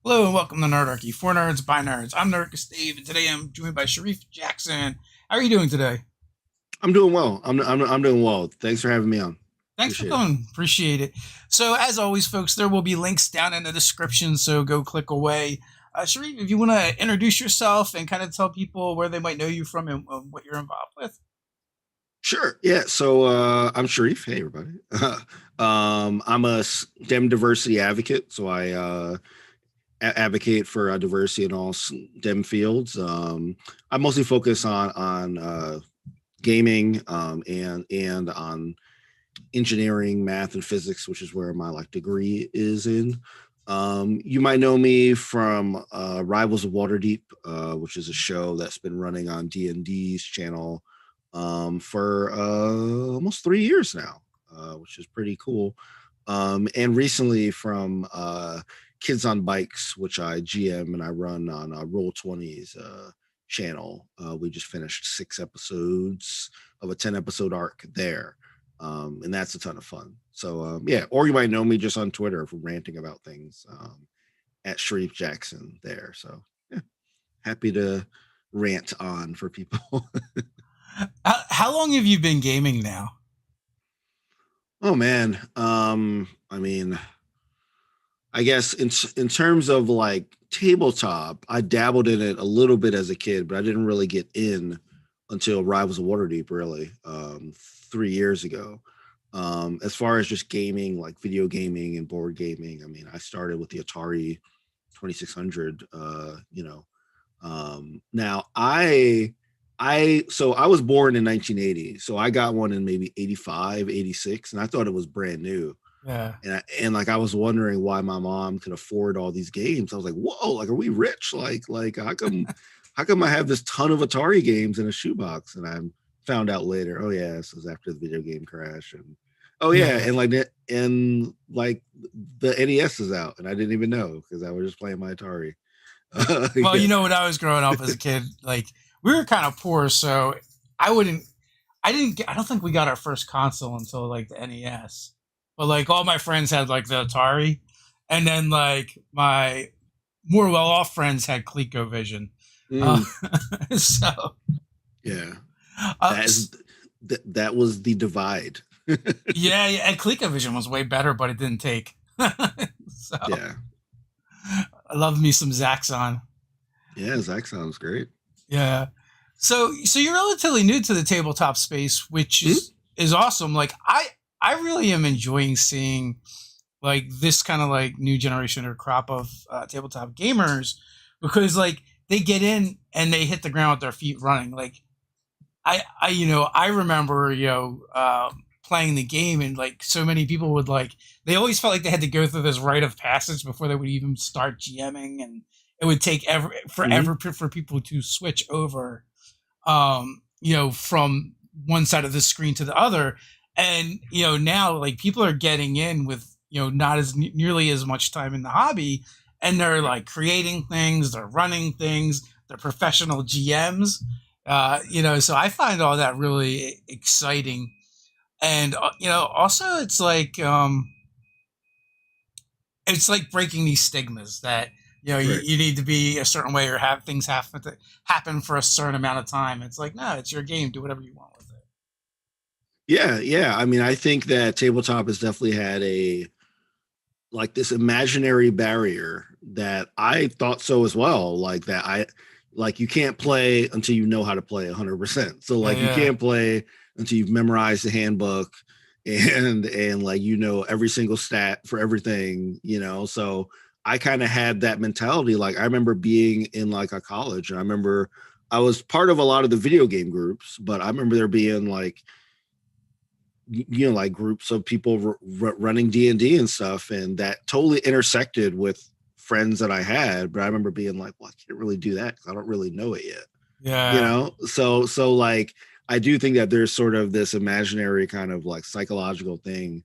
Hello and welcome to Nerdarchy, for nerds by nerds. I'm Nerdist Dave, and today I'm joined by Shareef Jackson. How are you doing today? I'm doing well. I'm doing well. Thanks for having me on. Thanks for Appreciate it. coming. Appreciate it. So, as always, folks, there will be links down in the description, so go click away. Shareef, if you want to introduce yourself and kind of tell people where they might know you from and what you're involved with. Sure. Yeah. So I'm Shareef. Hey, everybody. I'm a STEM diversity advocate. So I advocate for diversity in all STEM fields. I mostly focus on gaming and on engineering, math, and physics, which is where my degree is in. You might know me from Rivals of Waterdeep, which is a show that's been running on D&D's channel for almost 3 years now, which is pretty cool. And recently from Kids on Bikes, which I GM and I run on Roll20's channel. We just finished 6 episodes of a 10-episode arc there. And that's a ton of fun. So yeah, or you might know me just on Twitter for ranting about things at Shareef Jackson there. So yeah, happy to rant on for people. How long have you been gaming now? Oh man, I mean, I guess in terms of tabletop, I dabbled in it a little bit as a kid, but I didn't really get in until Rivals of Waterdeep, really, 3 years ago. As far as just gaming, like video gaming and board gaming, I mean, I started with the Atari 2600. Now I was born in 1980, so I got one in maybe 85, 86, and I thought it was brand new. Yeah. And I was wondering why my mom could afford all these games. I was like, whoa, are we rich? Like how come I have this ton of Atari games in a shoebox? And I found out later, oh yeah, this was after the video game crash. And oh yeah, Yeah. and the NES is out, and I didn't even know because I was just playing my Atari. Well, Yeah. when I was growing up as a kid, we were kind of poor, so I wouldn't. I don't think we got our first console until the NES. But all my friends had the Atari, and then my more well off friends had ColecoVision. Uh, Mm, so yeah. uh, That is that was the divide. yeah, yeah, and ColecoVision was way better, but it didn't take. So Yeah. I love me some Zaxxon. Yeah, Zach sounds great. Yeah. So you're relatively new to the tabletop space, which Hmm? is awesome. I really am enjoying seeing this kind of new generation or crop of tabletop gamers because they get in and they hit the ground with their feet running. I remember playing the game and so many people would they always felt like they had to go through this rite of passage before they would even start GMing, and it would take Hmm. forever for people to switch over from one side of the screen to the other. And now people are getting in with not as nearly as much time in the hobby, and they're creating things, they're running things, they're professional GMs. So I find all that really exciting, and also it's like breaking these stigmas that Right. you need to be a certain way or have things happen to happen for a certain amount of time. It's like, no, it's your game, do whatever you want with it. Yeah, yeah. I mean, I think that tabletop has definitely had a this imaginary barrier that I thought so as well. Like that I like you can't play until you know how to play 100%. So Yeah, you yeah, can't play until you've memorized the handbook and every single stat for everything. So I kind of had that mentality. Like I remember being in a college, and I remember I was part of a lot of the video game groups, but I remember there being groups of people running D&D and stuff, and that totally intersected with friends that I had. But I remember being like, well, I can't really do that because I don't really know it yet, yeah. so I do think that there's sort of this imaginary kind of psychological thing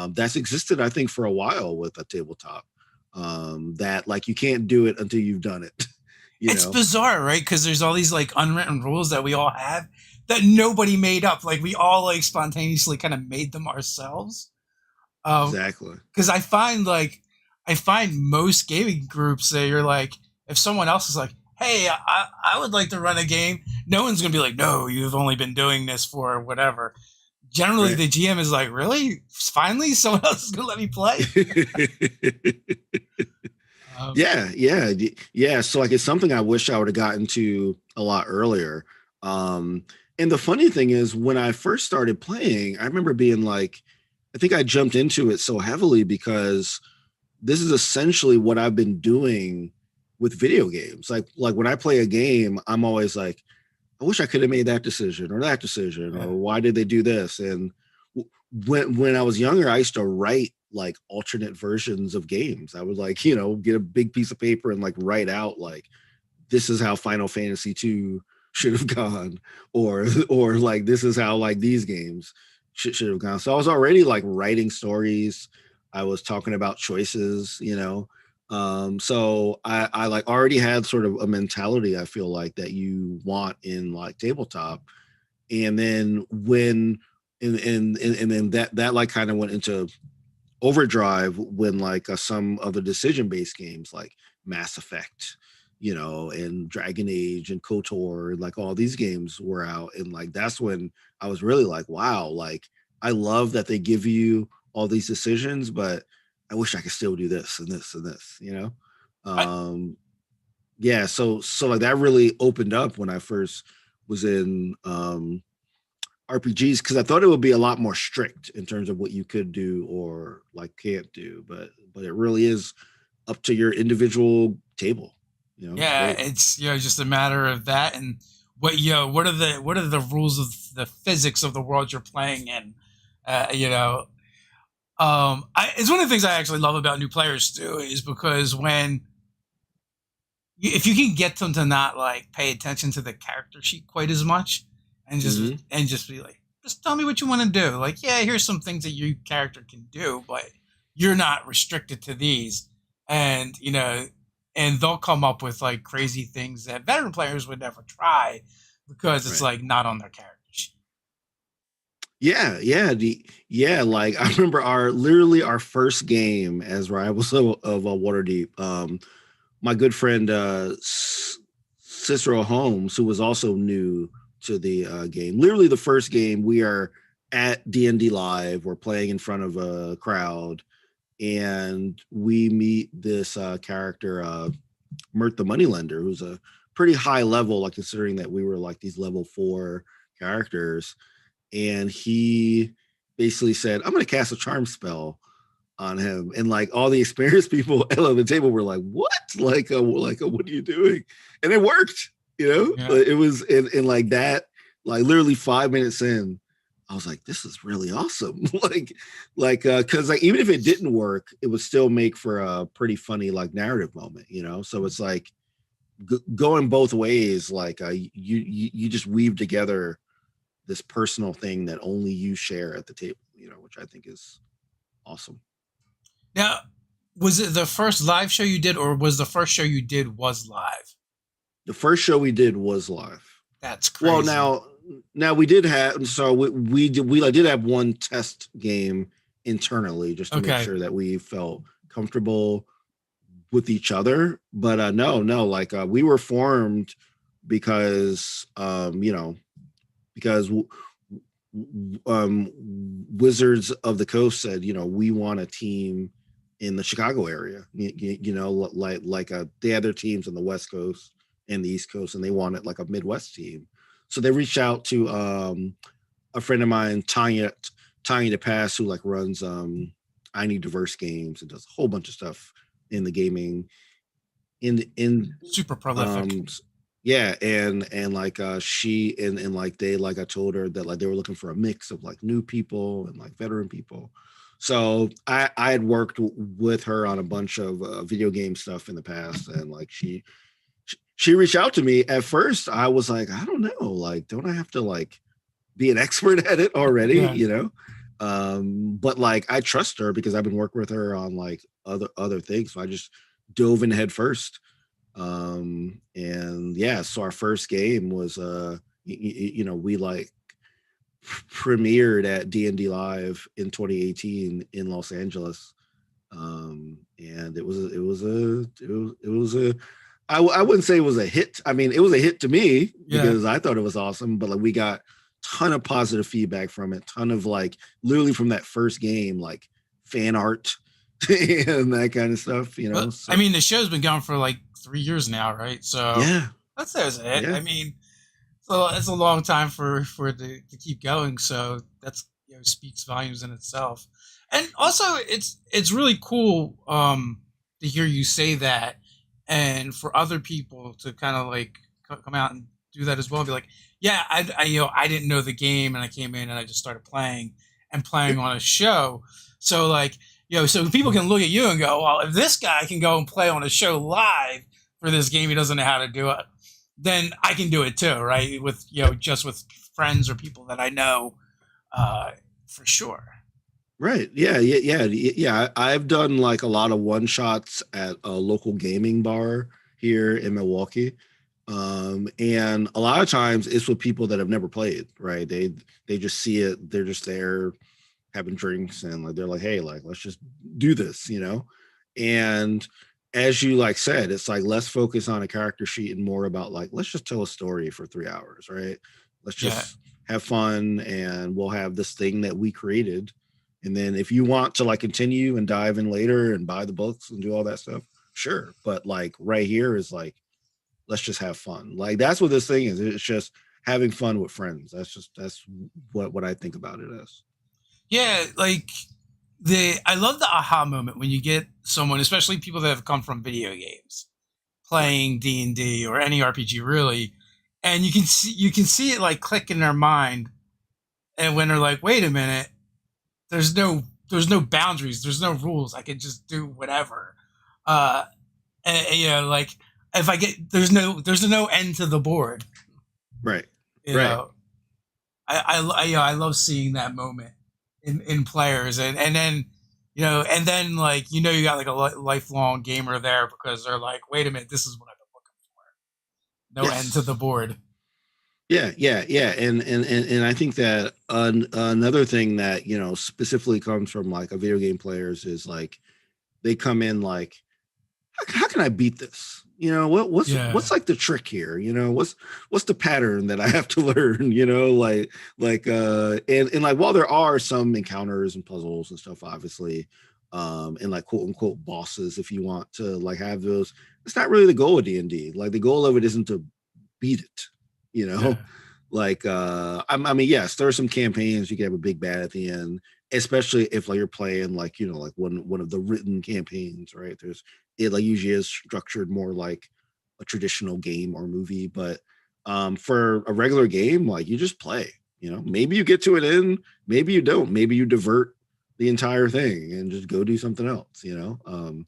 that's existed, I think, for a while with a tabletop, that you can't do it until you've done it. you It's know bizarre, right? Because there's all these unwritten rules that we all have that nobody made up. We all spontaneously kind of made them ourselves. Um, exactly. because I find I find most gaming groups that you're like, if someone else is like, hey, I would like to run a game, no one's gonna be like, no, you've only been doing this for whatever. Generally, Right. the GM is like, really? Finally, someone else is gonna let me play? Um, Yeah. So like it's something I wish I would have gotten to a lot earlier. Um, and the funny thing is, when I first started playing, I remember being like, I think I jumped into it so heavily because this is essentially what I've been doing with video games. Like when I play a game, I'm always like, I wish I could have made that decision or that decision yeah. or why did they do this? And when I was younger, I used to write like alternate versions of games. I would like, get a big piece of paper and like write out like this is how Final Fantasy 2 should have gone, or like this is how like these games should have gone. So I was already like writing stories. I was talking about choices. So I like already had sort of a mentality I feel like that you want in like tabletop. And then and then that like kind of went into overdrive when like some of the decision based games like Mass Effect, and Dragon Age and KOTOR and like all these games were out. And like that's when I was really like, wow, like I love that they give you all these decisions, but I wish I could still do this and this and this. I, Um yeah, so like that really opened up when I first was in RPGs because I thought it would be a lot more strict in terms of what you could do or like can't do, but it really is up to your individual table. It's yeah, great. it's just a matter of that and what are the rules of the physics of the world you're playing in. Uh, you know, it's one of the things I actually love about new players too, is because if you can get them to not like pay attention to the character sheet quite as much, Hmm. and just be like, just tell me what you want to do. Like, yeah, here's some things that your character can do, but you're not restricted to these. And and they'll come up with like crazy things that veteran players would never try because it's Right. like not on their character sheet. Yeah. Like I remember our first game as rivals of Waterdeep. My good friend Cicero Holmes, who was also new to the game. Literally, the first game we are at D&D Live. We're playing in front of a crowd, and we meet this character, Mert the Moneylender, who's a pretty high level, like considering that we were like these level 4 characters. And he basically said, "I'm going to cast a charm spell on him," and like all the experienced people at the table were like, "What? What are you doing?" And it worked. Yeah. It was in like that, like literally 5 minutes in, I was like, "This is really awesome!" Because like even if it didn't work, it would still make for a pretty funny like narrative moment. So it's like going both ways. Like you just weave together this personal thing that only you share at the table. Which I think is awesome. Now, was it the first live show you did, or was the first show you did was live? The first show we did was live. That's Well, crazy. now we did have we did have one test game internally just to make Okay. sure that we felt comfortable with each other. But no, like we were formed because because Wizards of the Coast said, we want a team in the Chicago area. They had their teams on the West Coast and the East Coast, and they wanted like a Midwest team. So they reached out to a friend of mine, Tanya DePass, who like runs I Need Diverse Games and does a whole bunch of stuff in the gaming in Super prolific. um yeah, and like she and like they like I told her that like they were looking for a mix of like new people and like veteran people. So I had worked with her on a bunch of video game stuff in the past, and like she reached out to me. At first I was like, I don't know, like don't I have to like be an expert at it already, Yeah. but like I trust her because I've been working with her on like other things, so I just dove in head first. And yeah, so our first game was we like premiered at D&D Live in 2018 in Los Angeles. and I wouldn't say it was a hit. I mean, it was a hit to me Yeah. because I thought it was awesome, but like we got ton of positive feedback from it, ton of like literally from that first game, like fan art and that kind of stuff, you But know. I So mean, the show's been going for like 3 years now, right? So yeah, that says it. yeah, I mean, so it's a long time for it to keep going. So that's, speaks volumes in itself. And also, it's really cool to hear you say that, and for other people to kind of like come out and do that as well. And be like, yeah, I didn't know the game, and I came in and I just started playing and yeah, playing on a show. So like, so people can look at you and go, well, if this guy can go and play on a show live for this game, he doesn't know how to do it, then I can do it too, right? With, just with friends or people that I know, uh, for sure. right, yeah. I've done like a lot of one shots at a local gaming bar here in Milwaukee. And a lot of times it's with people that have never played, right? They just see it, they're just there having drinks and like they're like, hey, like let's just do this, you know. And as you like said, it's like less focus on a character sheet and more about like let's just tell a story for 3 hours, right? Let's Yeah, just have fun and we'll have this thing that we created. And then if you want to like continue and dive in later and buy the books and do all that stuff, sure. But like right here is like let's just have fun. Like that's what this thing is. It's just having fun with friends. That's what I think about it as. yeah. Like I love the aha moment when you get someone, especially people that have come from video games, Right. playing D&D or any RPG really, and you can see it like click in their mind, and when they're like, wait a minute, there's no boundaries, there's no rules, I can just do whatever. Uh, like if I get there's no end to the board. Right. You Right. know, I love seeing that moment in players, and then and then like you got like a lifelong gamer there because they're like, wait a minute, this is what I've been looking for. No end to the Yes. board. Yeah. And I think that another thing that you know specifically comes from like a video game players is like they come in like how can I beat this? You know, what's Yeah, like the trick here? You know, what's the pattern that I have to learn? You know, and like while there are some encounters and puzzles and stuff, obviously, and like quote unquote bosses, if you want to like have those, it's not really the goal of D&D. Like the goal of it isn't to beat it, you know. yeah, I mean, yes, there are some campaigns you can have a big bad at the end, especially if like you're playing like you know like one of the written campaigns, right? There's it like usually is structured more like a traditional game or movie, but for a regular game, like you just play. You know, maybe you get to an end, maybe you don't. Maybe you divert the entire thing and just go do something else. You know,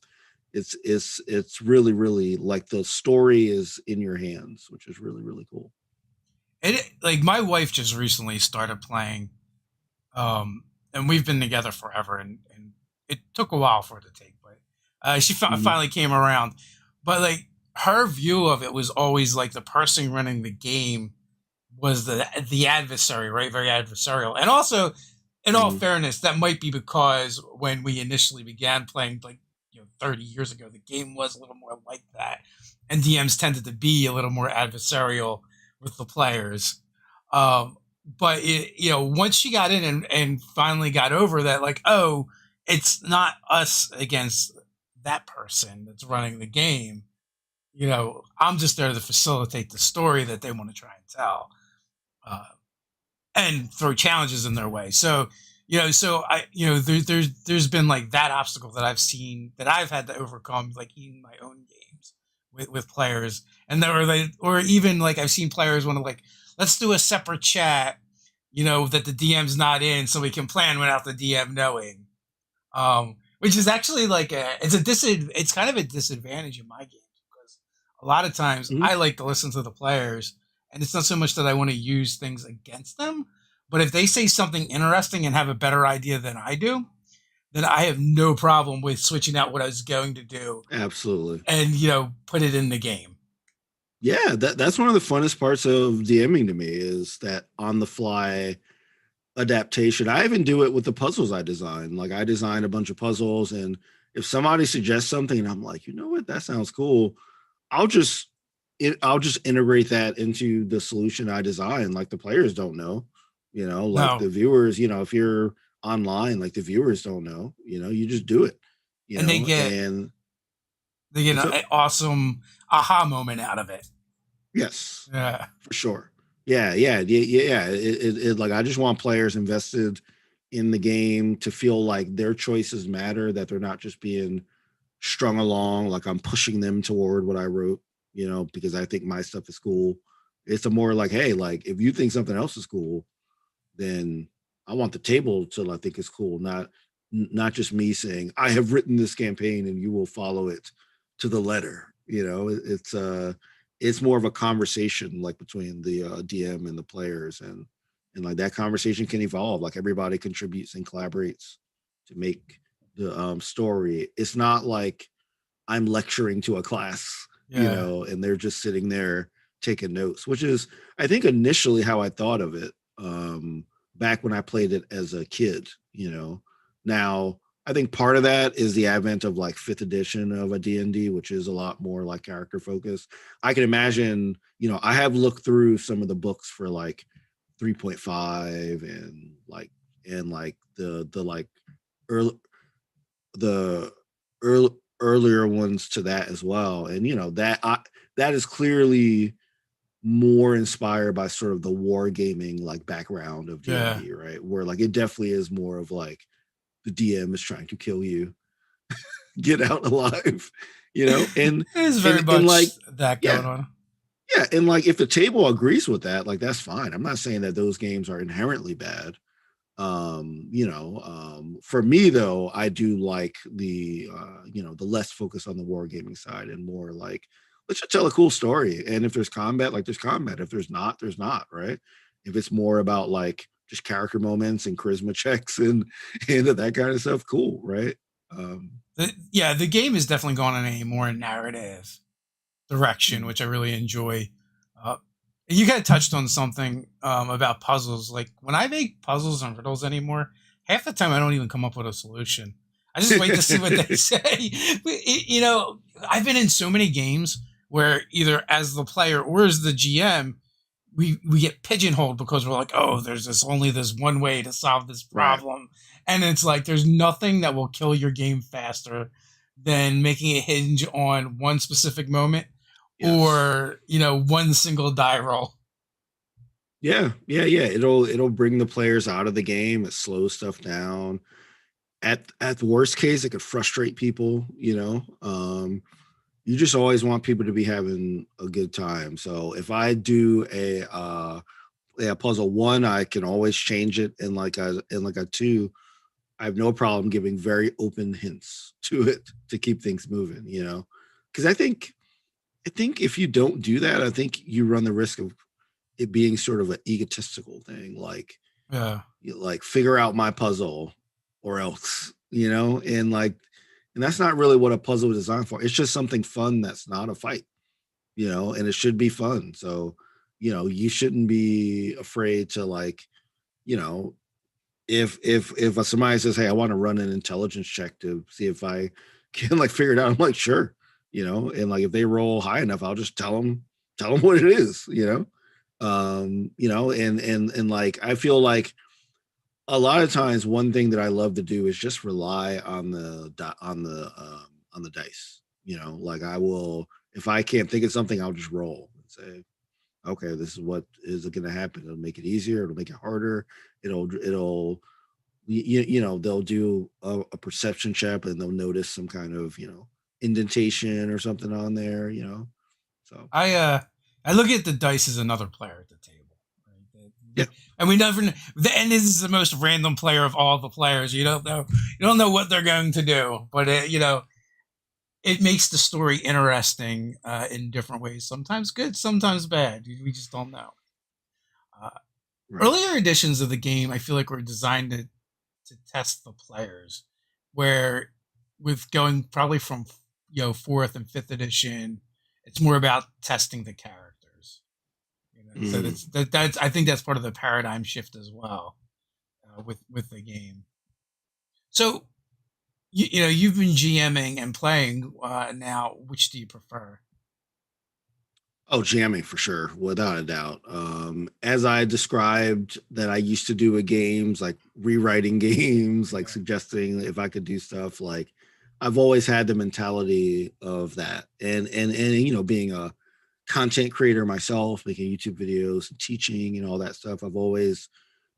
it's really like the story is in your hands, which is really cool. it like my wife just recently started playing, and we've been together forever, and it took a while for it to take, but she Mhm. finally came around. But like her view of it was always like the person running the game was the adversary, right? Very adversarial, and also, in all Mhm. fairness, that might be because when we initially began playing, like 30 years ago, the game was a little more like that, and DMs tended to be a little more adversarial with the players. But once she got in and finally got over that, like, oh, it's not us against that person that's running the game. I'm just there to facilitate the story that they want to try and tell, uh, and throw challenges in their way. So, so there's been like that obstacle that I've seen that I've had to overcome, like in my own games with players, and there, or even like I've seen players want to like, let's do a separate chat, that the DM's not in, so we can plan without the DM knowing. Which is actually like it's kind of a disadvantage in my games because a lot of times Mhm. I like to listen to the players, and it's not so much that I want to use things against them, but if they say something interesting and have a better idea than I do, then I have no problem with switching out what I was going to do Absolutely. and put it in the game. Yeah, that's one of the funnest parts of DMing to me is that on the fly adaptation. I even do it with the puzzles I design. Like I design a bunch of puzzles and if somebody suggests something and I'm like, you know what, that sounds cool, I'll just I'll just integrate that into the solution I design. Like the players don't know, like No, the viewers, if you're online, like the viewers don't know, you just do it, and and they get what's up? an awesome aha moment out of it. Yes, Yeah, for sure. Yeah. Like I just want players invested in the game to feel like their choices matter, that they're not just being strung along, like I'm pushing them toward what I wrote, because I think my stuff is cool. It's a more like, hey, like if you think something else is cool, then I want the table to I think it's cool, not just me saying I have written this campaign and you will follow it to the letter. It's more of a conversation like between the DM and the players, and like that conversation can evolve. Like everybody contributes and collaborates to make the story. It's not like I'm lecturing to a class, yeah, and they're just sitting there taking notes, which is, I think, initially how I thought of it back when I played it as a kid. Now, I think part of that is the advent of like fifth edition of a D&D, which is a lot more like character focused. I can imagine, I have looked through some of the books for like 3.5 and like the like early the early, earlier ones to that as well. And that is clearly more inspired by sort of the wargaming like background of yeah. D&D, right? Where like it definitely is more of like the DM is trying to kill you, get out alive, and There's very and like much that yeah, going on. yeah, and like if the table agrees with that, like that's fine. I'm not saying that those games are inherently bad. For me though, I do like the less focus on the wargaming side and more like let's just tell a cool story. And if there's combat, like there's combat. If there's not, there's not, right? If it's more about like just character moments and charisma checks and that kind of stuff, cool, right? um Yeah, the game is definitely going in a more narrative direction, mm. which I really enjoy. Uh, you kind of touched on something about puzzles. Like when I make puzzles and riddles anymore, half the time I don't even come up with a solution. I just wait to see what they say. I've been in so many games where either as the player or as the GM, we get pigeonholed because we're like, oh, there's only this one way to solve this Right. problem, and it's like there's nothing that will kill your game faster than making it hinge on one specific moment Yes. or one single die roll. Yeah. It'll bring the players out of the game. It slows stuff down. At the worst case, it could frustrate people. You just always want people to be having a good time. So if I do a puzzle one, I can always change it in like a two. I have no problem giving very open hints to it to keep things moving. Because I think if you don't do that, I think you run the risk of it being sort of an egotistical thing, like Yeah, like figure out my puzzle or else, and that's not really what a puzzle is designed for. It's just something fun that's not a fight, and it should be fun. So, you shouldn't be afraid to like, you know, if somebody says, "Hey, I want to run an intelligence check to see if I can like figure it out," I'm like, "Sure," and like if they roll high enough, I'll just tell them what it is. And like I feel like a lot of times one thing that I love to do is just rely on the dice. Like I will, if I can't think of something, I'll just roll and say, okay, this is what is going to happen. It'll make it easier. It'll make it harder. They'll do a perception check and they'll notice some kind of indentation or something on there. So I look at the dice as another player at the table. yeah, And we never and this is the most random player of all the players. You don't know what they're going to do, but it makes the story interesting in different ways. Sometimes good, sometimes bad. We just don't know. Uh, right. Earlier editions of the game, I feel like were designed to test the players, where with going probably from fourth and fifth edition, it's more about testing the characters. So Mm. that's I think that's part of the paradigm shift as well with the game. So you know, you've been GMing and playing now. Which do you prefer? Oh, jamming for sure, without a doubt. As I described that I used to do with games, like rewriting games, like Yeah. suggesting if I could do stuff, like I've always had the mentality of that. And you know, being a content creator myself, making YouTube videos and teaching and all that stuff, I've always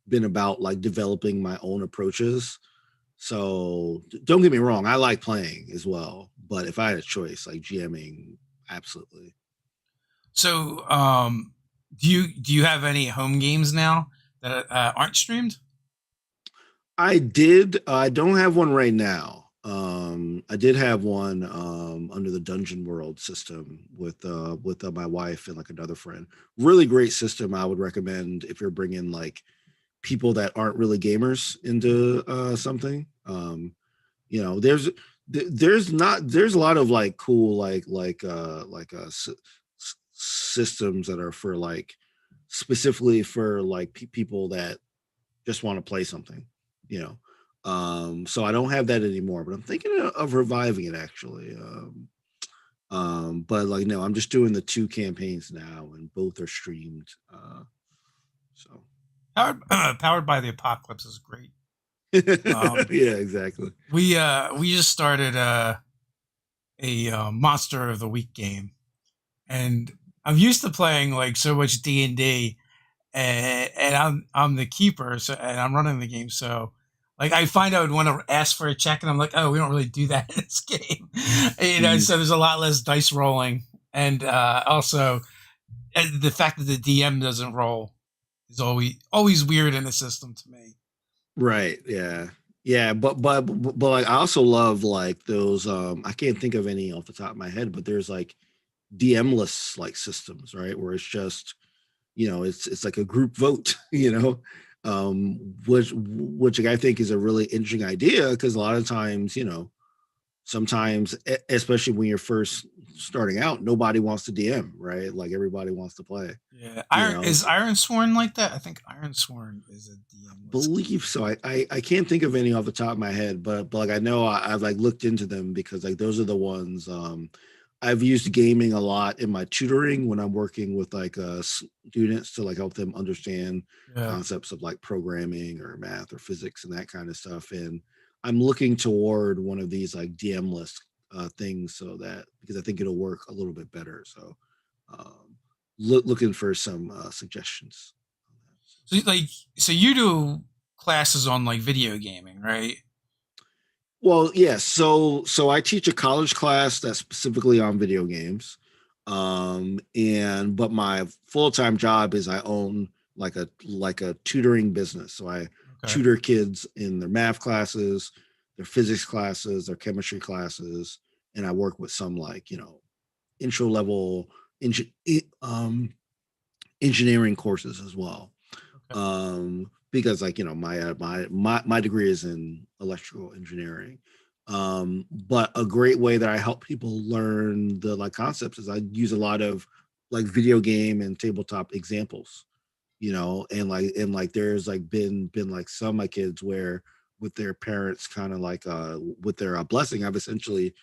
been about like developing my own approaches. So don't get me wrong, I like playing as well, but if I had a choice, like GMing, absolutely. So, do you have any home games now that aren't streamed? I did. I don't have one right now. I did have one under the Dungeon World system with my wife and like another friend. Really great system. I would recommend if you're bringing like people that aren't really gamers into something. You know, there's a lot of like cool systems that are for like specifically for like people that just want to play something, you know. So I don't have that anymore, but I'm thinking of reviving it actually. But like no, I'm just doing the two campaigns now, and both are streamed. So Powered by the Apocalypse is great. Um, yeah, exactly. we just started a Monster of the Week game, and I'm used to playing like so much D&D, and I'm the keeper, so and I'm running the game. So, like, I find I would want to ask for a check, and I'm like, oh, we don't really do that in this game, you know. Mhm. So there's a lot less dice rolling, and also and the fact that the DM doesn't roll is always weird in the system to me. Right. Yeah. Yeah. But like I also love like those. I can't think of any off the top of my head, but there's like DM-less like systems, right? Where it's just it's like a group vote, which I think is a really interesting idea because a lot of times, sometimes, especially when you're first starting out, nobody wants to DM, right? Like everybody wants to play, Yeah, you Iron know. is Iron Sworn like that. I think Iron Sworn is a DM-less game. Believe so. I can't think of any off the top of my head, but like I know I've like looked into them because like those are the ones I've used gaming a lot in my tutoring when I'm working with like students to like help them understand Yeah. concepts of like programming or math or physics and that kind of stuff. And I'm looking toward one of these like DM-less things so that because I think it'll work a little bit better. So looking for some suggestions. So like, so you do classes on like video gaming, right? Well, yeah. So I teach a college class that's specifically on video games. And but my full-time job is I own like a tutoring business. So I Okay. tutor kids in their math classes, their physics classes, their chemistry classes, and I work with some like, intro level engi- um engineering courses as well, Okay. because like my degree is in electrical engineering. But a great way that I help people learn the like concepts is I use a lot of like video game and tabletop examples, and like there's like been like some of my kids where with their parents kind of like with their blessing, I've essentially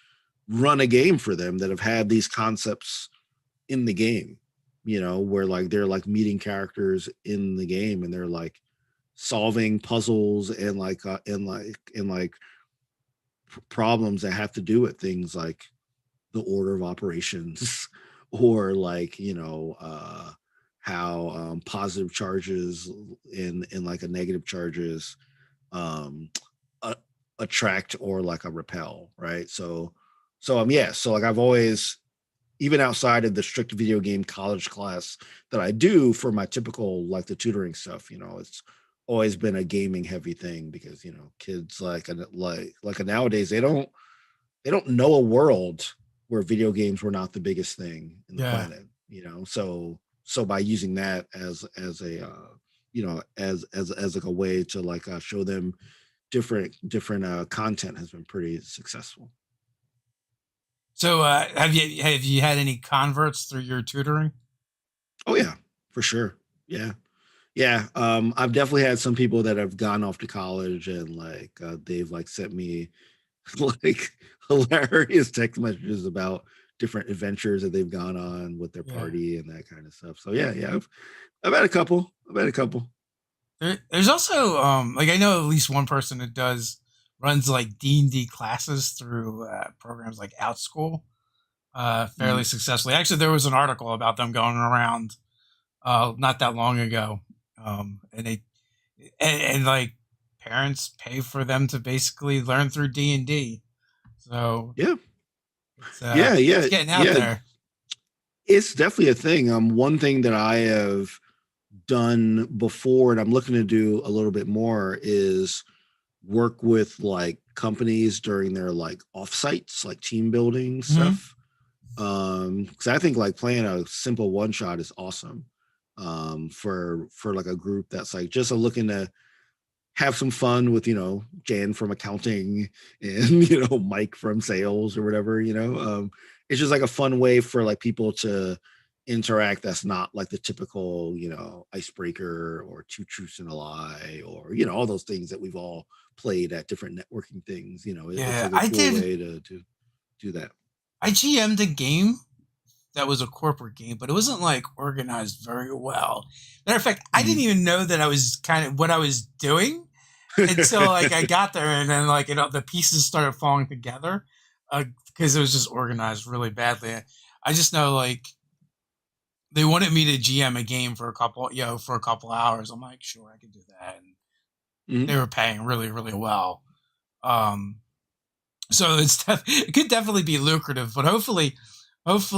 run a game for them that have had these concepts in the game, where like they're like meeting characters in the game and they're like solving puzzles and like problems that have to do with things like the order of operations or like how positive charges in like a negative charges um a, attract or like a repel, right? So like I've always, even outside of the strict video game college class that I do for my typical like the tutoring stuff, it's always been a gaming heavy thing because kids like nowadays they don't know a world where video games were not the biggest thing in the Yeah. planet, so by using that as a as like a way to like show them different content has been pretty successful. So have you had any converts through your tutoring? Oh yeah, for sure. Yeah. Yeah, I've definitely had some people that have gone off to college and like they've like sent me like hilarious text messages about different adventures that they've gone on with their Yeah. party and that kind of stuff. So yeah, yeah, I've had a couple. I've had a couple. There's also like I know at least one person that does runs like D&D classes through programs like OutSchool fairly Mm. successfully. Actually, there was an article about them going around not that long ago, and like parents pay for them to basically learn through D&D. So Yeah, it's yeah, it's yeah, getting out yeah. there. It's definitely a thing. One thing that I have done before, and I'm looking to do a little bit more, is work with like companies during their like offsites, like team building Hmm. stuff. Because I think like playing a simple one shot is awesome. For like a group that's like just looking to have some fun with Jan from accounting and Mike from sales or whatever. It's just like a fun way for like people to interact that's not like the typical icebreaker or two truths and a lie or all those things that we've all played at different networking things. It's Yeah, like a cool way to do that. I GM'd a game that was a corporate game, but it wasn't like organized very well. Matter of fact, I didn't Mhm. even know that I was kind of what I was doing until like I got there, and then like the pieces started falling together because it was just organized really badly. I just know like they wanted me to GM a game for for a couple hours. I'm like, sure, I could do that, and they Mhm. were paying really really well. Um, so it could definitely be lucrative, but hopefully, if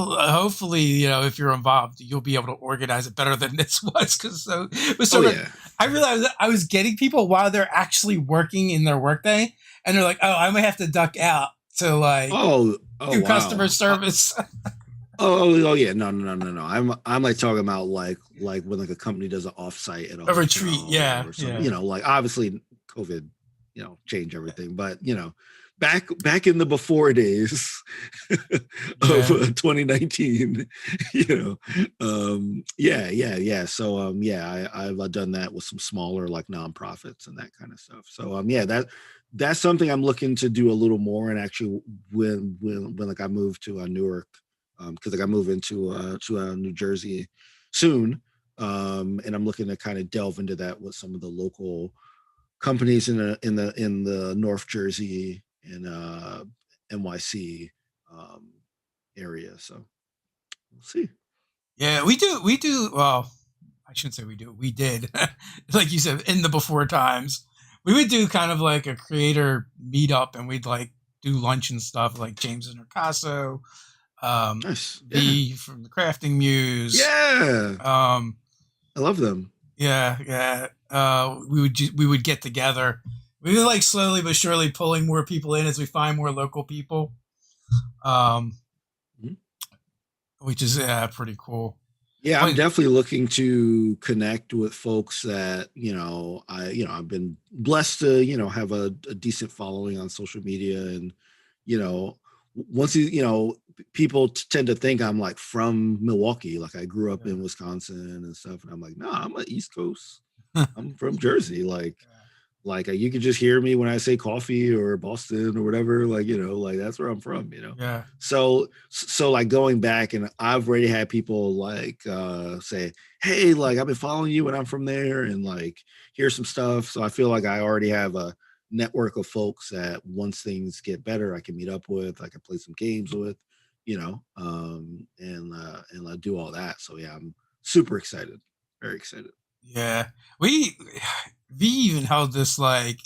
you're involved, you'll be able to organize it better than this was. Because it was Oh sort of, yeah. I realized that I was getting people while they're actually working in their workday, and they're like, "Oh, I might have to duck out to like Oh do customer wow. service Oh yeah, no, no, no, no, no. I'm like talking about like when like a company does an offsite at a a retreat." hotel Yeah, or something. yeah, Like obviously COVID, changed everything, but back in the before days of yeah, 2019, yeah, yeah, yeah. So yeah, I've done that with some smaller like nonprofits and that kind of stuff. So yeah, that's something I'm looking to do a little more. And actually, when like I moved to Newark, because like I move into to New Jersey soon, and I'm looking to kind of delve into that with some of the local companies in the North Jersey and NYC um, area. So we'll see. yeah. We do. Well, I shouldn't say we do. We did, like you said, in the before times. We would do kind of like a creator meetup, and we'd like do lunch and stuff, like James and Picasso, Nice. Yeah. V from the Crafting Muse. Yeah. Um, I love them. yeah, yeah. We would get together. We were like slowly but surely pulling more people in as we find more local people, um, Mhm. which is pretty cool. Yeah, I'm But definitely looking to connect with folks that, I've been blessed to, have a decent following on social media. And, you know, once people tend to think I'm like from Milwaukee, like I grew up in yeah. Wisconsin and stuff. And I'm like, no, I'm a East Coast. I'm from Jersey. Like you can just hear me when I say coffee or Boston or whatever, like, like that's where I'm from. Yeah. So like going back, and I've already had people like say, hey, like I've been following you and I'm from there, and like here's some stuff. So I feel like I already have a network of folks that once things get better, I can meet up with, I can play some games with, and do all that. So yeah, I'm super excited. Very excited. Yeah, we V even held this like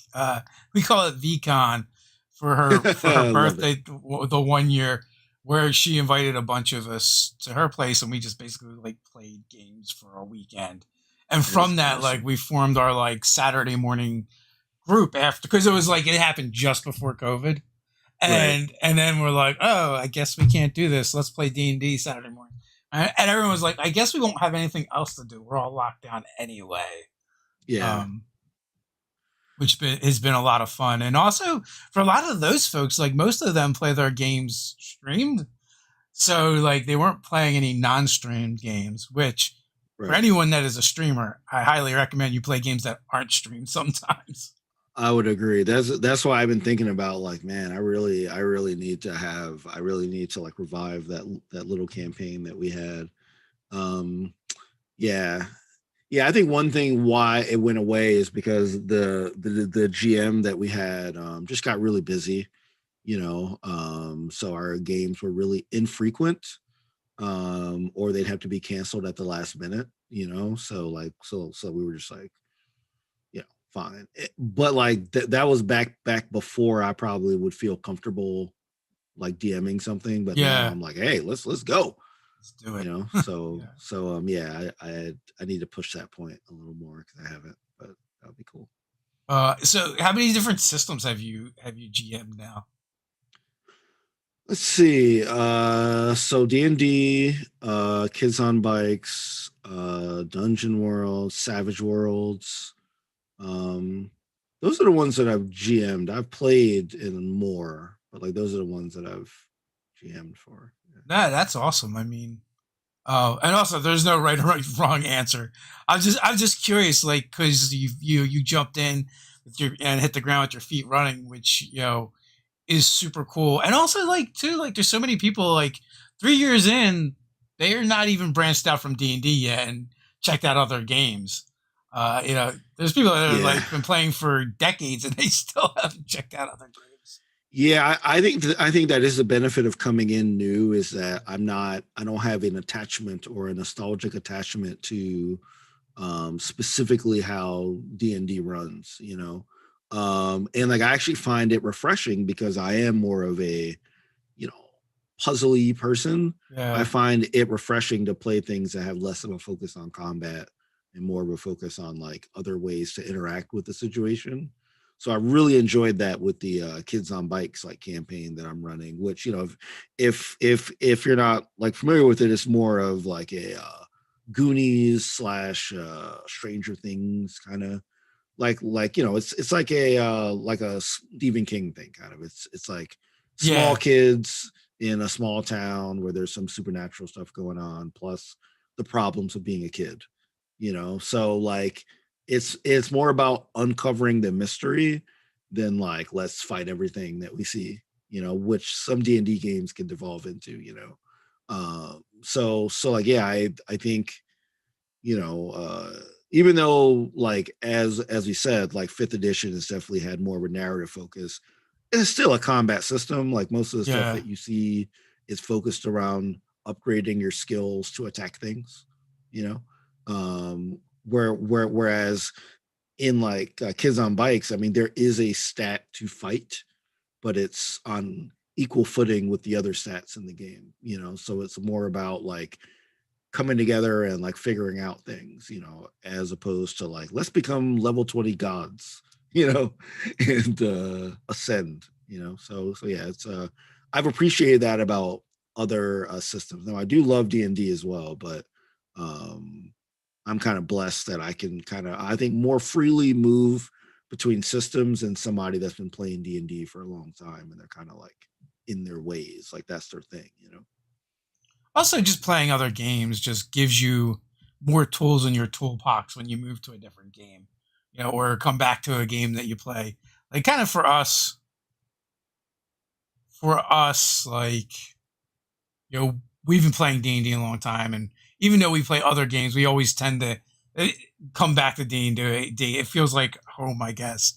we call it VCon for her I love it. birthday the one year where she invited a bunch of us to her place and we just basically like played games for a weekend. And That is from that like awesome. we formed our like Saturday morning group after because it was like it happened just before COVID. Right. And then we're like, "Oh, I guess we can't do this. Let's play D&D Saturday morning." And everyone was like, "I guess we won't have anything else to do. We're all locked down anyway." Yeah. um, has been a lot of fun. And also for a lot of those folks, like most of them play their games streamed. So like they weren't playing any non-streamed games, which for Right. anyone that is a streamer, I highly recommend you play games that aren't streamed sometimes. I would agree. That's why I've been thinking about like, man, I really need to have I really need to like revive that little campaign that we had. Um yeah. Yeah, I think one thing why it went away is because the GM that we had just got really busy, so our games were really infrequent, or they'd have to be canceled at the last minute, so like so we were just like, fine. But like that was back before I probably would feel comfortable like DMing something. But now Yeah, I'm like, hey, let's go. let's do it. So Yeah. yeah, I need to push that point a little more because I haven't. But that would be cool. So how many different systems have you GM now? Let's see. So D&D, Kids on Bikes, Dungeon World, Savage Worlds. Um, those are the ones that I've GM'd. I've played in more, but like those are the ones that I've GM'd for. Yeah. That's awesome. I mean, and also there's no right wrong answer. I'm just curious, like, because you jumped in with your and hit the ground with your feet running, which is super cool. And also like too, like there's so many people like 3 years in, they are not even branched out from D and D yet and checked out other games. There's people that have Yeah. like been playing for decades and they still haven't checked out other games. Yeah, I think that is the benefit of coming in new is that I don't have an attachment or a nostalgic attachment to specifically how D&D runs, and like I actually find it refreshing because I am more of a, you know, puzzly person. I Yeah, find it refreshing to play things that have less of a focus on combat and more of a focus on like other ways to interact with the situation. So I really enjoyed that with the Kids on Bikes like campaign that I'm running, which if you're not like familiar with it, it's more of like a Goonies slash Stranger Things kind of it's like a Stephen King thing kind of. It's like small yeah, kids in a small town where there's some supernatural stuff going on, plus the problems of being a kid. So like it's more about uncovering the mystery than like let's fight everything that we see. Which some D&D games can devolve into. So like yeah, I think you know, even though like as we said, like fifth edition has definitely had more of a narrative focus, it's still a combat system. Like most of the stuff yeah, that you see is focused around upgrading your skills to attack things, you know. Whereas in like Kids on Bikes, I mean, there is a stat to fight, but it's on equal footing with the other stats in the game, so it's more about like coming together and like figuring out things, as opposed to like let's become level 20 gods, and ascend, so yeah, it's I've appreciated that about other systems. Now I do love D&D as well, but um I'm kind of blessed that I can kind of I think more freely move between systems and somebody that's been playing D&D for a long time and they're kind of like in their ways, like that's their thing. also just playing other games just gives you more tools in your toolbox when you move to a different game, or come back to a game that you play. Like kind of for us, like we've been playing D&D a long time, and even though we play other games, we always tend to uh, come back to D&D. It feels like home, I guess.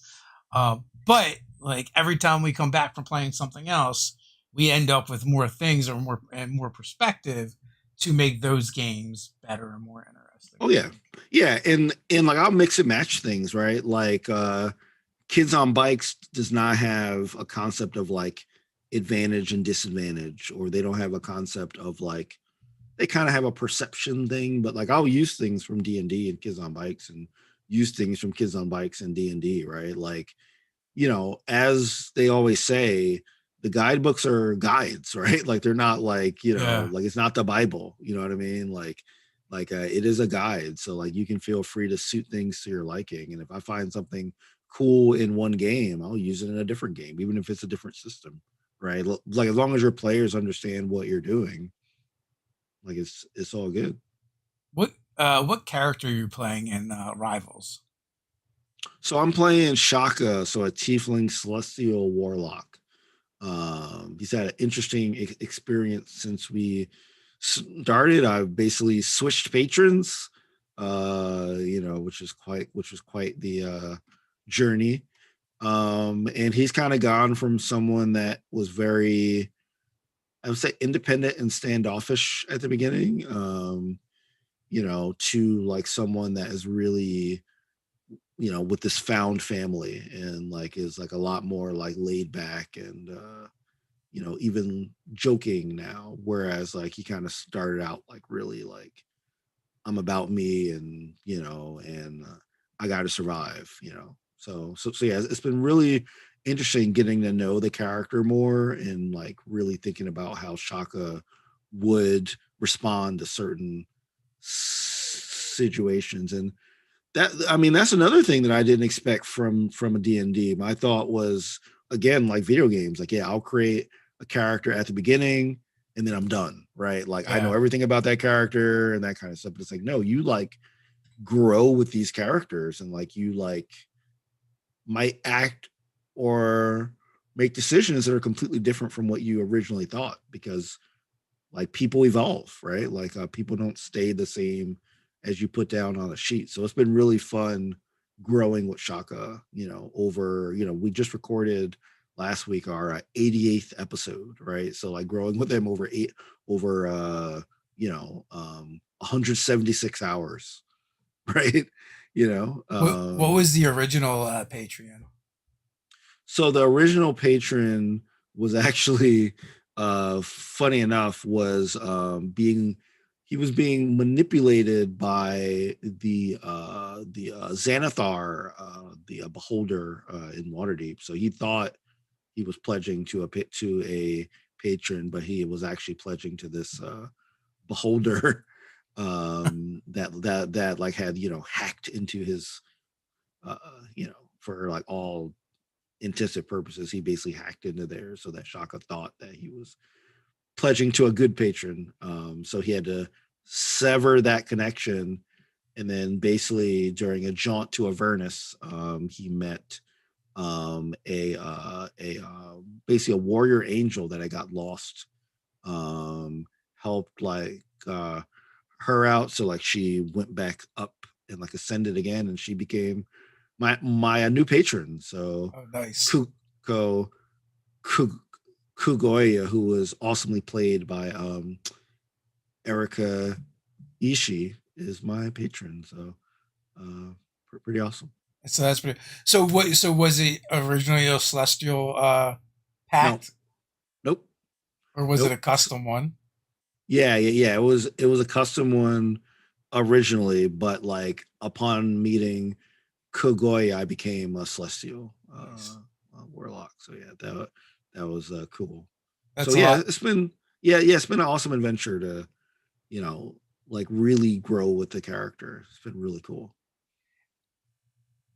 But like every time we come back from playing something else, we end up with more things or more perspective to make those games better and more interesting. Oh I yeah. think. Yeah, and like I'll mix and match things, right? Like Kids on Bikes does not have a concept of like advantage and disadvantage, or they don't have a concept of like they kind of have a perception thing, but like I'll use things from D&D and Kids on Bikes and use things from Kids on Bikes and D&D, right? Like, as they always say, the guidebooks are guides, right? Like they're not like, Yeah. like it's not the Bible, you know what I mean? It is a guide. So like you can feel free to suit things to your liking. And if I find something cool in one game, I'll use it in a different game, even if it's a different system, right? Like as long as your players understand what you're doing, like it's all good. What character are you playing in Rivals? So I'm playing Shaka, so a tiefling celestial warlock. He's had an interesting experience since we started. I've basically switched patrons, which was quite the journey. And he's kind of gone from someone that was very, I would say, independent and standoffish at the beginning, to like someone that is really, with this found family and like is like a lot more like laid back and even joking now. Whereas like he kind of started out like really like I'm about me and I got to survive. So yeah, it's been really interesting getting to know the character more and like really thinking about how Shaka would respond to certain situations. And that, I mean, that's another thing that I didn't expect from a D&D. My thought was, again, like video games, like, yeah, I'll create a character at the beginning and then I'm done, right? Like I know Yeah. everything about that character and that kind of stuff. But it's like, no, you like grow with these characters and like you like might act or make decisions that are completely different from what you originally thought, because like people evolve, right? Like people don't stay the same as you put down on a sheet. So it's been really fun growing with Shaka, over, we just recorded last week our 88th episode, right? So like growing with them over 176 hours, right? What was the original Patreon? So the original patron was actually, funny enough, was being he was being manipulated by the Xanathar, the beholder in Waterdeep. So he thought he was pledging to a patron, but he was actually pledging to this beholder, that like had hacked into his, for like all intensive purposes, he basically hacked into there so that Shaka thought that he was pledging to a good patron. So he had to sever that connection. And then basically during a jaunt to Avernus, he met basically a warrior angel that had got lost. Helped like her out, so like she went back up and like ascended again, and she became my new patron. So Oh, nice. Kuko Kugoya, who was awesomely played by Erica Ishii, is my patron. So uh, pretty awesome. So that's pretty. So what? So was it originally a celestial No, pact, nope, or was it a nope. custom one? Yeah. It was a custom one originally, but like upon meeting Kugoya, I became a celestial Nice. warlock. So yeah, that was cool. So That's a yeah, lot. it's been an awesome adventure to you know like really grow with the character. It's been really cool.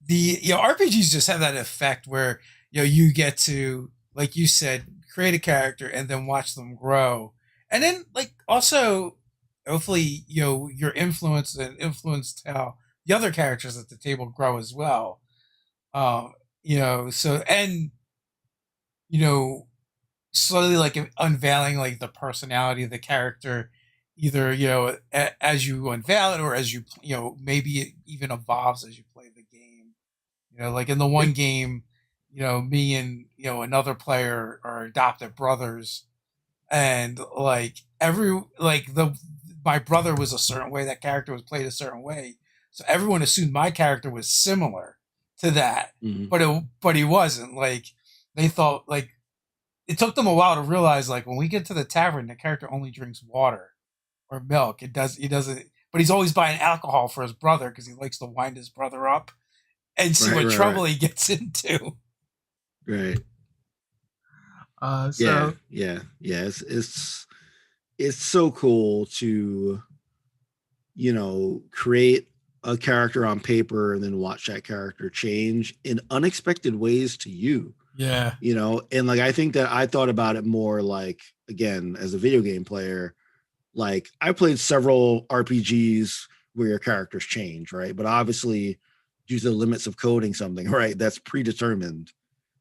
The RPGs just have that effect where you get to, like you said, create a character and then watch them grow, and then like also hopefully your influence and influenced how the other characters at the table grow as well. So and you know slowly like unveiling like the personality of the character, either as you unveil it or as you maybe it even evolves as you play the game. Like in the Yeah. one game, me and another player are adopted brothers, and like every like the my brother was a certain way, that character was played a certain way, so everyone assumed my character was similar to that, Hmm. but he wasn't. Like they thought, like it took them a while to realize, like when we get to the tavern, the character only drinks water or milk. He doesn't, but he's always buying alcohol for his brother because he likes to wind his brother up and see Right, what right, right, trouble he gets into. right. Yeah, So yeah. It's so cool to create a character on paper and then watch that character change in unexpected ways to you. yeah, And like I think that I thought about it more like, again, as a video game player, like I played several RPGs where your characters change, right? But obviously due to the limits of coding something, right? That's predetermined.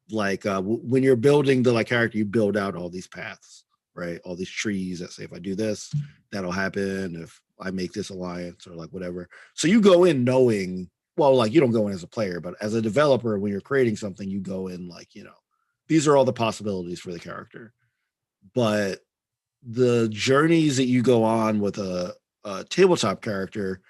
Like when you're building the like character, you build out all these paths, right? All these trees that say if I do this, that'll happen. If I make this alliance or like whatever. So you go in knowing, well, like you don't go in as a player, but as a developer, when you're creating something, you go in like, these are all the possibilities for the character. But the journeys that you go on with a tabletop character,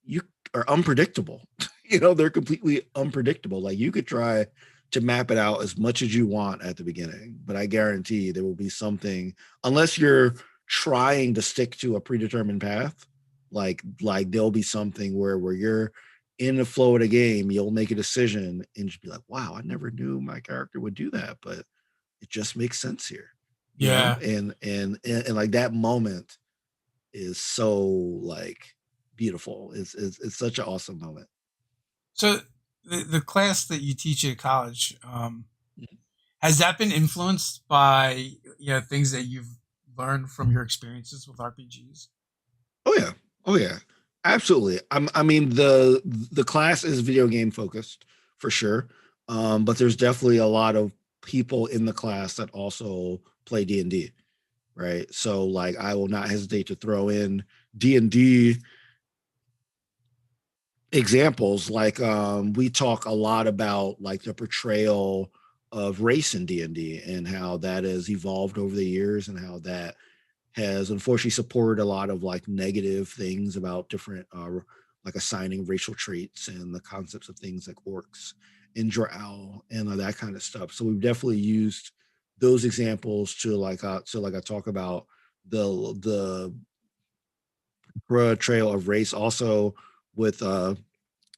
you are unpredictable. They're completely unpredictable. Like you could try to map it out as much as you want at the beginning, but I guarantee there will be something, unless you're trying to stick to a predetermined path, like there'll be something where you're in the flow of the game, you'll make a decision and just be like, wow, I never knew my character would do that, but it just makes sense here, Yeah. and like that moment is so like beautiful. It's such an awesome moment. So the class that you teach at college, has that been influenced by things that you've learned from your experiences with RPGs? Oh yeah, oh yeah, absolutely. I mean the class is video game focused for sure, but there's definitely a lot of people in the class that also play D&D, right? So like I will not hesitate to throw in D&D examples. Like we talk a lot about like the portrayal of race in D&D and how that has evolved over the years and how that has unfortunately supported a lot of like negative things about different like assigning racial traits and the concepts of things like orcs and drow and that kind of stuff. So we've definitely used those examples to I talk about the portrayal of race also with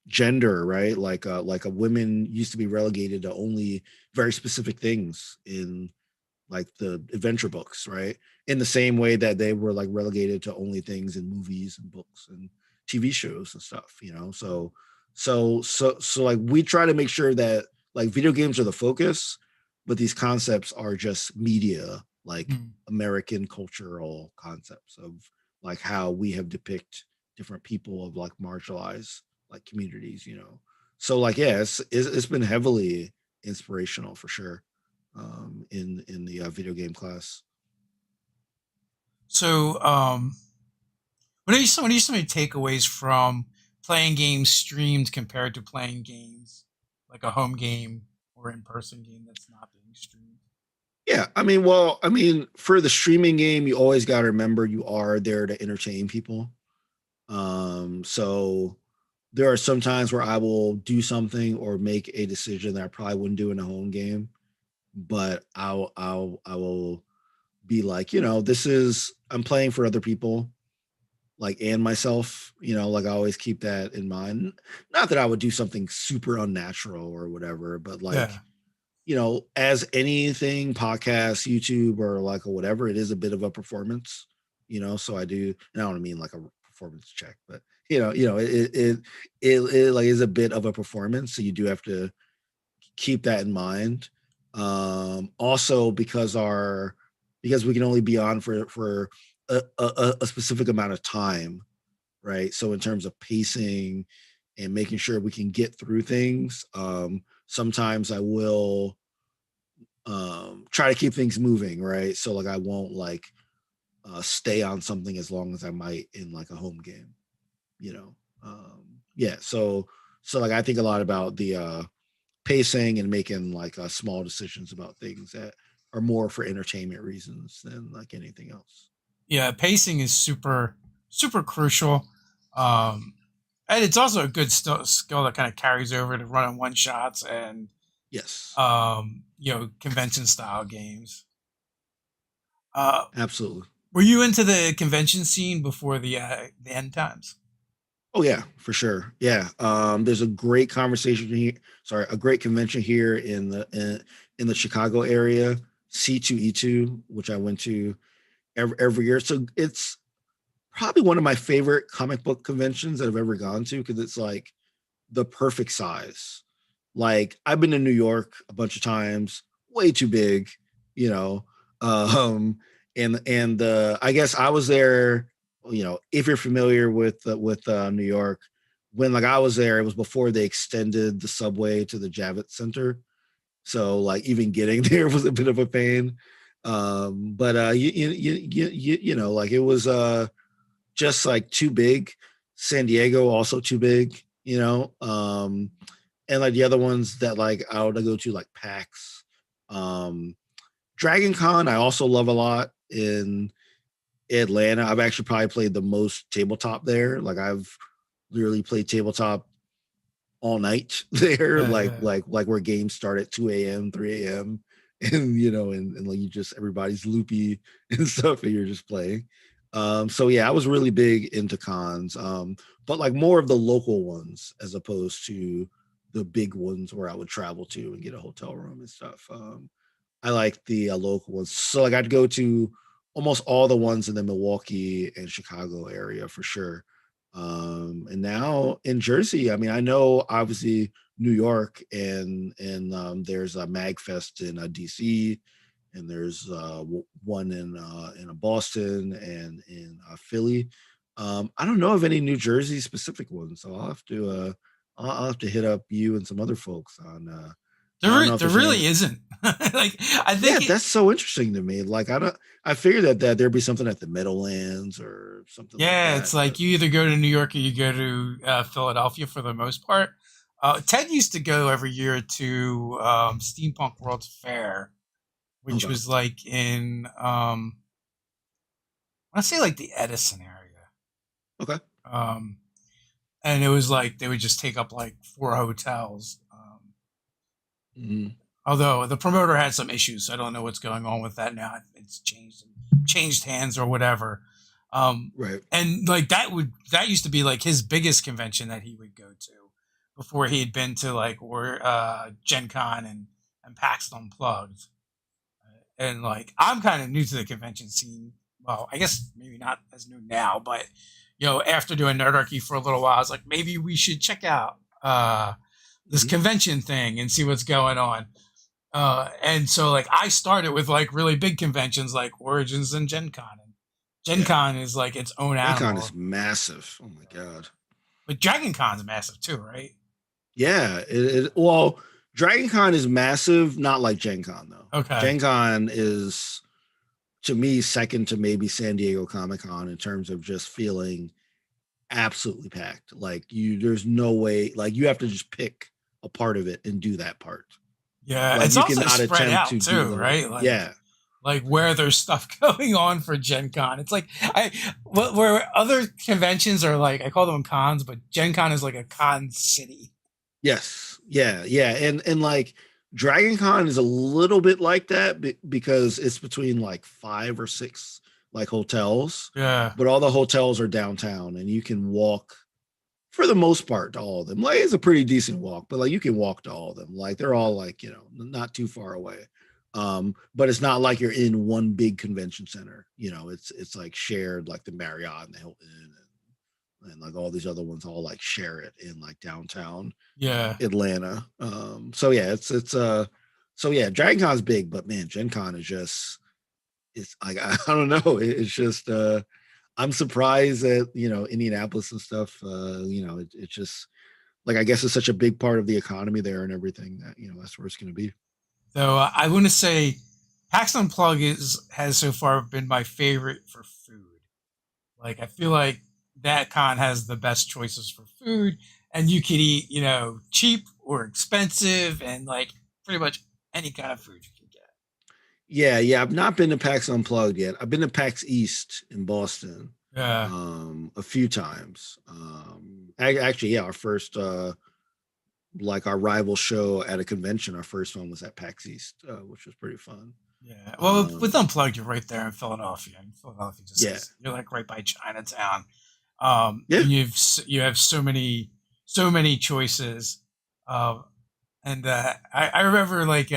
gender, right? Like a women used to be relegated to only very specific things in like the adventure books, right? In the same way that they were like relegated to only things in movies and books and TV shows and stuff. So like we try to make sure that like video games are the focus, but these concepts are just media, like Mm. American cultural concepts of like how we have depict different people of like marginalized like communities. So like yeah, it's been heavily inspirational for sure in the video game class. So, what are some of your takeaways from playing games streamed compared to playing games like a home game or in person game that's not being streamed? Yeah, I mean, for the streaming game, you always got to remember you are there to entertain people. So there are some times where I will do something or make a decision that I probably wouldn't do in a home game, but I will be like, this is I'm playing for other people, like and myself, like I always keep that in mind. Not that I would do something super unnatural or whatever, but like, Yeah. as anything, podcast, YouTube, or like or whatever, it is a bit of a performance. So I do, and I don't mean like a performance check, but it like is a bit of a performance. So you do have to keep that in mind. Also because we can only be on for a specific amount of time, right? So in terms of pacing and making sure we can get through things, sometimes I will try to keep things moving, right? So like I won't like stay on something as long as I might in like a home game, you know. Yeah, so like I think a lot about the pacing and making like small decisions about things that are more for entertainment reasons than like anything else. Yeah, pacing is super crucial. Um, and it's also a good skill that kind of carries over to running one shots and Yes, convention style games. Uh, absolutely. were you into the convention scene before the end times? Oh yeah, for sure. Yeah. There's a great conversation here. Sorry, a great convention here in the Chicago area, C2E2, which I went to every year. So it's probably one of my favorite comic book conventions that I've ever gone to because it's like the perfect size. Like I've been to New York a bunch of times, way too big, you know. Um, and I guess I was there. If you're familiar with New York, when like I was there, it was before they extended the subway to the Javits Center. So like even getting there was a bit of a pain. But you know, like it was just like too big. San Diego also too big, you know. And like the other ones that like I would go to like PAX. Um Dragon Con I also love a lot in Atlanta. I've actually probably played the most tabletop there. Like I've literally played tabletop all night there, Yeah. like where games start at 2 a.m., 3 a.m. And you know, and like you just everybody's loopy and stuff, and you're just playing. So yeah, I was really big into cons, but like more of the local ones as opposed to the big ones where I would travel to and get a hotel room and stuff. I like the local ones. So like I'd go to almost all the ones in the Milwaukee and Chicago area for sure. And now in Jersey, I mean, I know obviously New York and there's a Magfest in DC, and there's one in Boston and in Philly. I don't know of any New Jersey specific ones, so I'll have to hit up you and some other folks on. I don't know if There there's any. really isn't. Like I Yeah, think it, that's so interesting to me. Like I don't, I figured that there'd be something at the Meadowlands or something like yeah, that. it's But like you either go to New York or you go to Philadelphia for the most part. Ted used to go every year to Steampunk World's Fair, which okay, was like in I say like the Edison area. okay, Um, and it was like they would just take up like four hotels. mm, Although the promoter had some issues, so I don't know what's going on with that now. It's changed hands or whatever. right, And like that used to be like his biggest convention that he would go to before he had been to like or Gen Con and PAX Unplugged. And like I'm kind of new to the convention scene. Well, I guess maybe not as new now, but after doing Nerdarchy for a little while, I was like, maybe we should check out this mm, convention thing and see what's going on. And so like I started with like really big conventions like Origins and Gen Con. And Gen yeah. Con is like its own Gen Con is animal. massive. Oh my god. But Dragon Con's massive too, right? Yeah, well, Dragon Con is massive, not like Gen Con though. Okay. Gen Con is to me second to maybe San Diego Comic Con in terms of just feeling absolutely packed. Like there's no way. Like you have to just pick a part of it and do that part. Yeah, Like it's you also cannot spread attempt out to do too, the right? yeah. Like where there's stuff going on for Gen Con. It's like where other conventions are like I call them cons, but Gen Con is like a con city. Yes. Yeah. Yeah. And like Dragon Con is a little bit like that because it's between like five or six like hotels, Yeah. but all the hotels are downtown and you can walk for the most part to all of them. Like it's a pretty decent walk, but like you can walk to all of them. Like they're all like, you know, not too far away. But it's not like you're in one big convention center. You know, it's like shared like the Marriott and the Hilton and like all these other ones all like share it in like downtown Yeah. Atlanta. So yeah, it's so yeah, Dragon Con's big, but man, Gen Con is just it's like I don't know. It's just I'm surprised that you know Indianapolis and stuff. You know, it's just like I guess it's such a big part of the economy there and everything that you know that's where it's going to be. So I want to say PAX Unplug has so far been my favorite for food. Like I feel like that con has the best choices for food, and you can eat, cheap or expensive, and like pretty much any kind of food you can get. Yeah, yeah. I've not been to PAX Unplugged yet. I've been to PAX East in Boston Yeah, a few times. Actually, yeah, our first like our rival show at a convention, our first one was at PAX East, which was pretty fun. yeah. Well, with Um, Unplugged, you're right there in Philadelphia, and Philadelphia just yeah, has you're like right by Chinatown. yeah. And you have so many choices. Um, and I remember like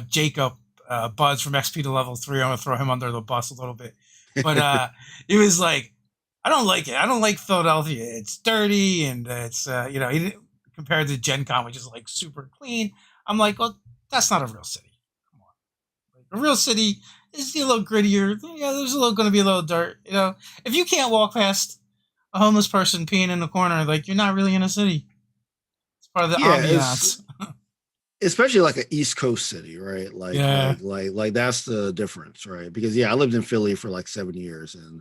Jacob Buds from XP to Level 3. I'm gonna throw him under the bus a little bit, but it was like I don't like it. I don't like Philadelphia. It's dirty and it's he didn't, compared to Gen Con, which is like super clean. I'm like, well, that's not a real city. Come on, like, a real city is a little grittier. Yeah, there's a little going to be a little dirt. If you can't walk past a homeless person peeing in the corner. Like you're not really in a city. It's part of the Yeah, it's ambiance. especially like an East Coast city, right? Yeah. Like that's the difference, right? Because yeah, I lived in Philly for like 7 years, and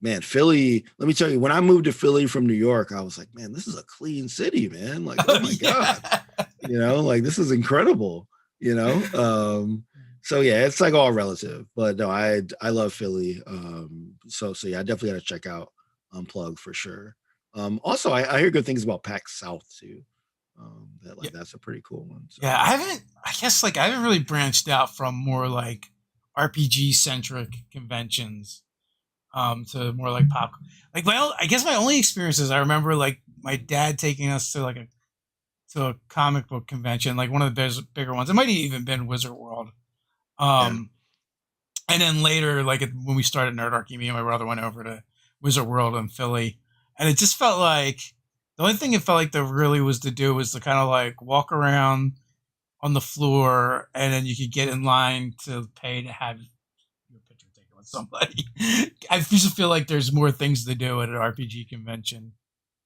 man, Philly. Let me tell you, when I moved to Philly from New York, I was like, man, this is a clean city, man. Like, oh Oh my god, yeah. like this is incredible, you know. So yeah, it's like all relative, but no, I love Philly. So yeah, I definitely got to check out Unplugged for sure. Also, I hear good things about PAX South too. That Yeah. like that's a pretty cool one. So Yeah, I haven't. I guess like I haven't really branched out from more like RPG centric conventions to more like pop. Like I guess my only experiences I remember like my dad taking us to like a comic book convention, like one of the bigger ones. It might have even been Wizard World. yeah, Um, and then later, like when we started Nerdarchy, me and my brother went over to Wizard World in Philly, and it just felt like the only thing it felt like there really was to do was to kind of like walk around on the floor, and then you could get in line to pay to have your picture taken with somebody. I just feel like there's more things to do at an RPG convention.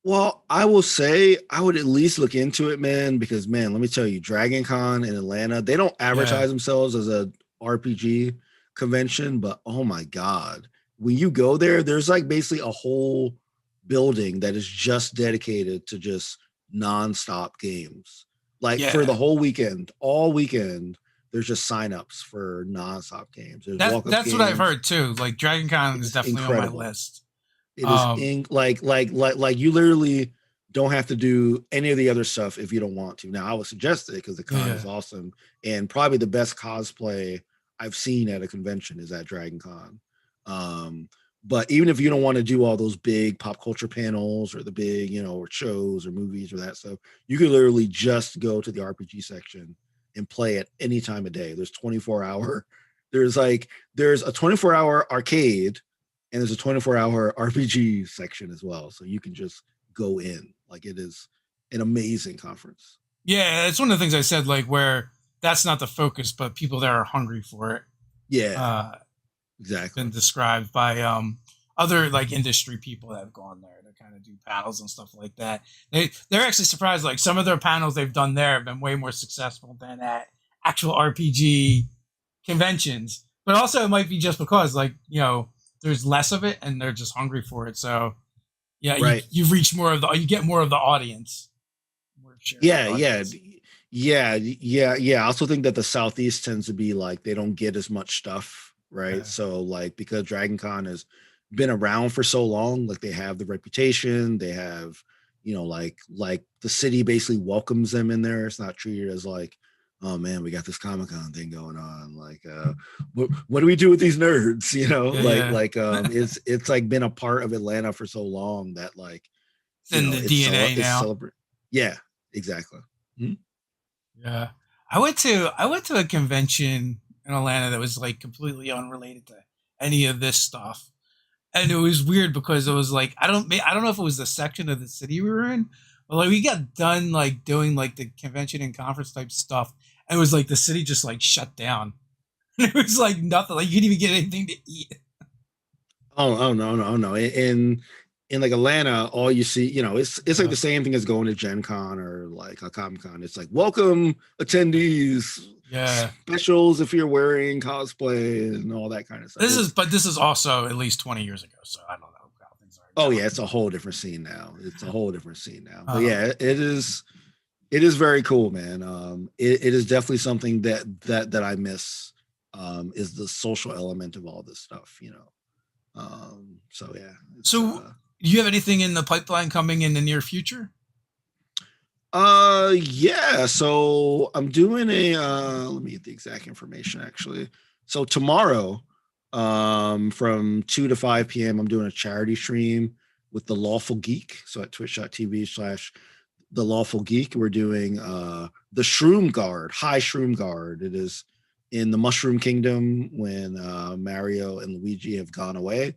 well, I will say I would at least look into it, man, because man, let me tell you, Dragon Con in Atlanta, they don't Yeah, advertise themselves as a RPG convention, but oh my God, when you go there, there's like basically a whole building that is just dedicated to just nonstop games. Like for the yeah. whole weekend, all weekend, there's just signups for nonstop games. There's walk-up That's what I've games. heard too. Like Dragon It Con is is definitely on my incredible. list. It is Um, in like you literally don't have to do any of the other stuff if you don't want to. Now I would suggest it because the con is yeah, awesome and probably the best cosplay I've seen at a convention is at Dragon Con. Um, but even if you don't want to do all those big pop culture panels or the big, or shows or movies or that stuff, you could literally just go to the RPG section and play at any time of day. There's like there's a 24-hour arcade and there's a 24-hour RPG section as well. So you can just go in. Like it is an amazing conference. yeah. It's one of the things I said, like where that's not the focus, but people there are hungry for it. Yeah, Uh, it's exactly. been described by other like industry people that have gone there to kind of do panels and stuff like that. They're actually surprised. Like some of their panels they've done there have been way more successful than at actual RPG conventions. But also it might be just because like there's less of it and they're just hungry for it. So yeah, Right. you reach more of the you get more of the audience, more share of the Yeah, yeah. audience. Yeah. I also think that the Southeast tends to be like they don't get as much stuff, right? Yeah, So like because Dragon Con has been around for so long, like they have the reputation, they have, like the city basically welcomes them in there. It's not treated as like, oh man, we got this Comic Con thing going on. Like what do we do with these nerds? yeah. It's like been a part of Atlanta for so long that like, It's in the DNA it's now. celebrate. Yeah, exactly. Mhm. Yeah. I went to a convention in Atlanta that was like completely unrelated to any of this stuff. And it was weird because it was like I don't know if it was the section of the city we were in, but like we got done like doing like the convention and conference type stuff. And it was like the city just like shut down. It was like nothing. Like you couldn't even get anything to eat. Oh no, no, no. In like Atlanta, all you see, it's like Yeah. the same thing as going to Gen Con or like a Comic Con. It's like welcome attendees, Yeah. specials if you're wearing cosplay and all that kind of stuff. This is also at least 20 years ago, so I don't know how things are Oh now. yeah, it's a whole different scene now. It's a whole different scene now. But Um, yeah, it is very cool, man. It is definitely something that I miss. Is the social element of all this stuff. So yeah, it's so do you have anything in the pipeline coming in the near future? yeah, so I'm doing a let me get the exact information actually. So tomorrow, from 2 to 5 p.m. I'm doing a charity stream with the Lawful Geek. So at twitch.tv/ the Lawful Geek, we're doing the Shroom Guard, High Shroom Guard. It is in the Mushroom Kingdom when Mario and Luigi have gone away.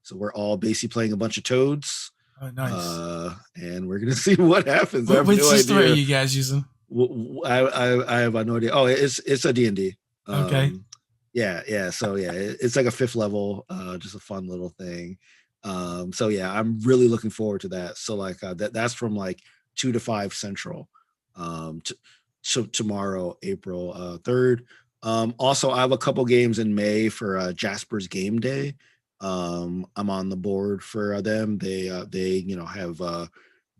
So we're all basically playing a bunch of toads, Oh, nice. and we're gonna see what happens. I have What no system are idea. you guys using? I have no idea. Oh, it's a D&D. Okay. Yeah. So yeah, it's like a fifth level, just a fun little thing. So yeah, I'm really looking forward to that. So like that's from like 2 to 5 Central. Tomorrow, April 3rd. Also, I have a couple games in May for Jasper's Game Day. I'm on the board for them. They have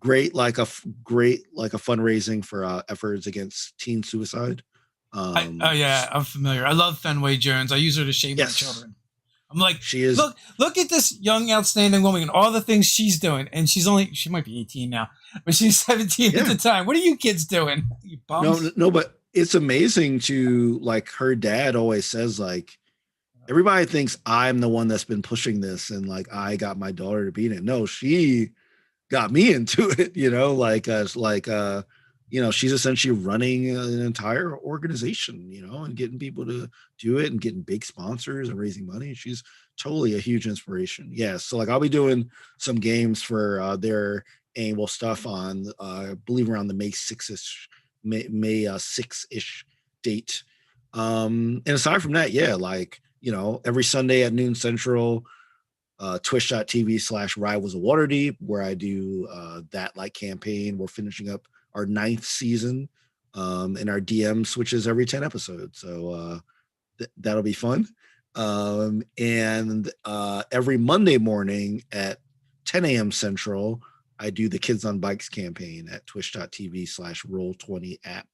great like a fundraising for efforts against teen suicide. Oh Um, yeah, I'm familiar. I love Fenway Jones. I use her to shape my yes, children. I'm like, she is. look at this young, outstanding woman and all the things she's doing. And she might be 18 now, but she's 17 at Yeah, the time. What are you kids doing? You no, bums. no, but it's amazing to like her dad always says like everybody thinks I'm the one that's been pushing this and like I got my daughter to be in it. No, she got me into it, she's essentially running an entire organization, and getting people to do it and getting big sponsors and raising money. She's totally a huge inspiration. Yeah. So like I'll be doing some games for their annual stuff on I believe around the May 6th May 6th-ish date. And aside from that, yeah, like, every Sunday at noon central, twitch.tv/Rivals of Waterdeep, where I do that like campaign. We're finishing up our 9th season, and our DM switches every 10 episodes. So that'll be fun. And every Monday morning at 10 a.m. Central, I do the Kids on Bikes campaign at twitch.tv/Roll20app.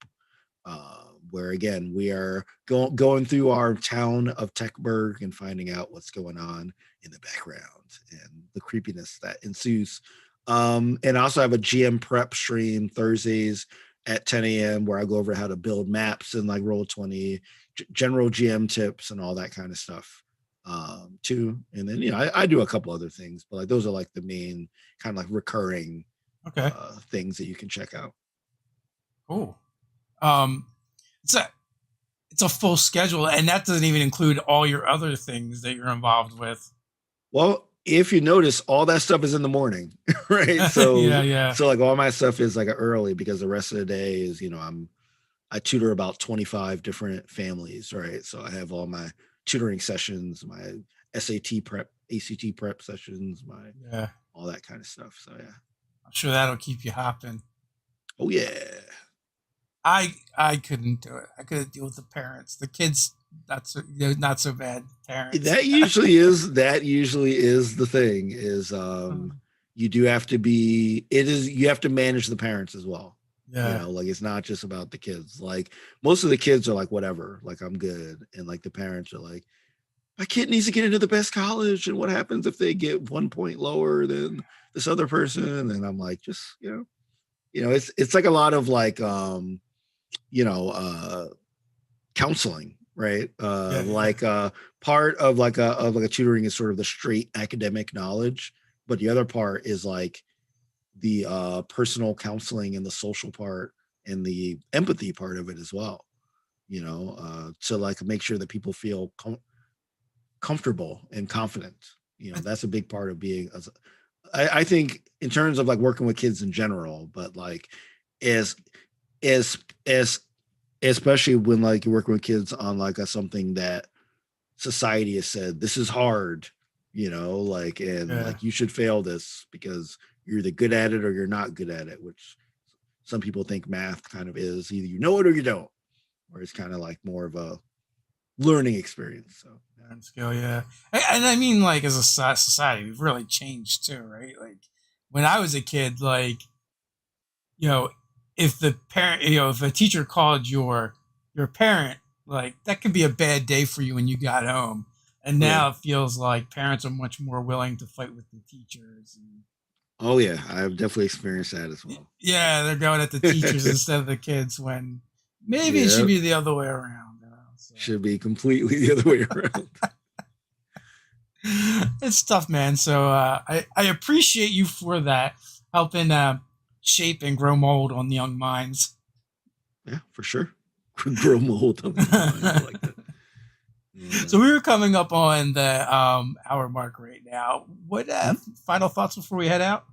Where again we are going through our town of Techburg and finding out what's going on in the background and the creepiness that ensues. And I also have a GM prep stream Thursdays at 10 a.m. where I go over how to build maps and like Roll20, general GM tips and all that kind of stuff too. And then I do a couple other things, but like those are like the main kind of like recurring Okay. things that you can check out. Cool. Um, it's a it's a full schedule, and that doesn't even include all your other things that you're involved with. Well, if you notice, all that stuff is in the morning, right? Yeah, So, yeah, so like all my stuff is like early because the rest of the day is, I tutor about 25 different families, right? So I have all my tutoring sessions, my SAT prep, ACT prep sessions, my yeah. all that kind of stuff. So yeah. I'm sure that'll keep you hopping. Oh yeah. I couldn't do it. I couldn't deal with the parents. The kids, not so bad. Parents. That usually is the thing is you do have to you have to manage the parents as well. Yeah, Like it's not just about the kids. Like most of the kids are like whatever, like I'm good, and like the parents are like my kid needs to get into the best college, and what happens if they get 1 point lower than this other person? And I'm like, just it's like a lot of like you know uh counseling, right? yeah, yeah, Like part of like a tutoring is sort of the straight academic knowledge, but the other part is like the personal counseling and the social part and the empathy part of it as well. To like make sure that people feel comfortable and confident. That's a big part of being. I think in terms of like working with kids in general, but like as as as especially when like you're working with kids on like something that society has said this is hard, like and yeah. like you should fail this because you're either good at it or you're not good at it, which some people think math kind of is either you know it or you don't, or it's kind of like more of a learning experience. So Learn skill, yeah. And I mean, like as a society, we've really changed too, right? Like when I was a kid, like you know, if the parent, if a teacher called your parent, like that could be a bad day for you when you got home. And yeah. now it feels like parents are much more willing to fight with the teachers. And, Oh yeah, I've definitely experienced that as well. yeah, they're going at the teachers instead of the kids when maybe it should Yeah, be the other way around. So. should be completely the other way around. It's tough, man. So I appreciate you for that, helping shape and grow mold on young minds. Yeah, for sure. Grow mold on the young minds. I like that. Yeah. So we were coming up on the hour mark right now. What Mhm. final thoughts before we head out?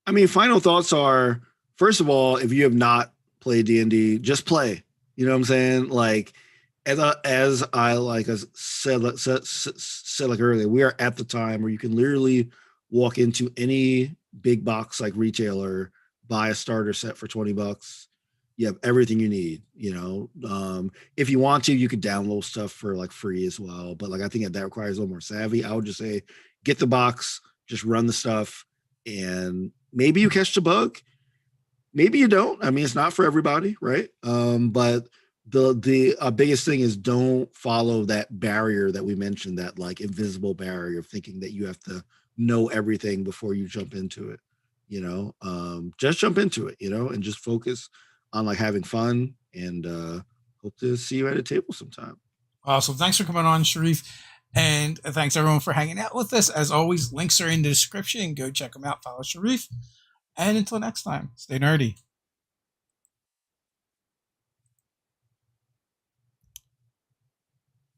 I mean, final thoughts are first of all, if you have not played D&D, just play. You know what I'm saying? Like as I like as said like earlier, we are at the time where you can literally walk into any big box like retailer, buy a starter set for $20. You have everything you need. If you want to, you could download stuff for like free as well. But like I think that requires a little more savvy. I would just say get the box, just run the stuff, and maybe you catch the bug, maybe you don't. I mean, it's not for everybody, right? But the biggest thing is don't follow that barrier that we mentioned, that like invisible barrier of thinking that you have to know everything before you jump into it. Just jump into it, and just focus on like having fun, and hope to see you at a table sometime. Awesome. Thanks for coming on, Shareef. And thanks everyone for hanging out with us. As always, links are in the description. Go check them out. Follow Shareef. And until next time, stay nerdy.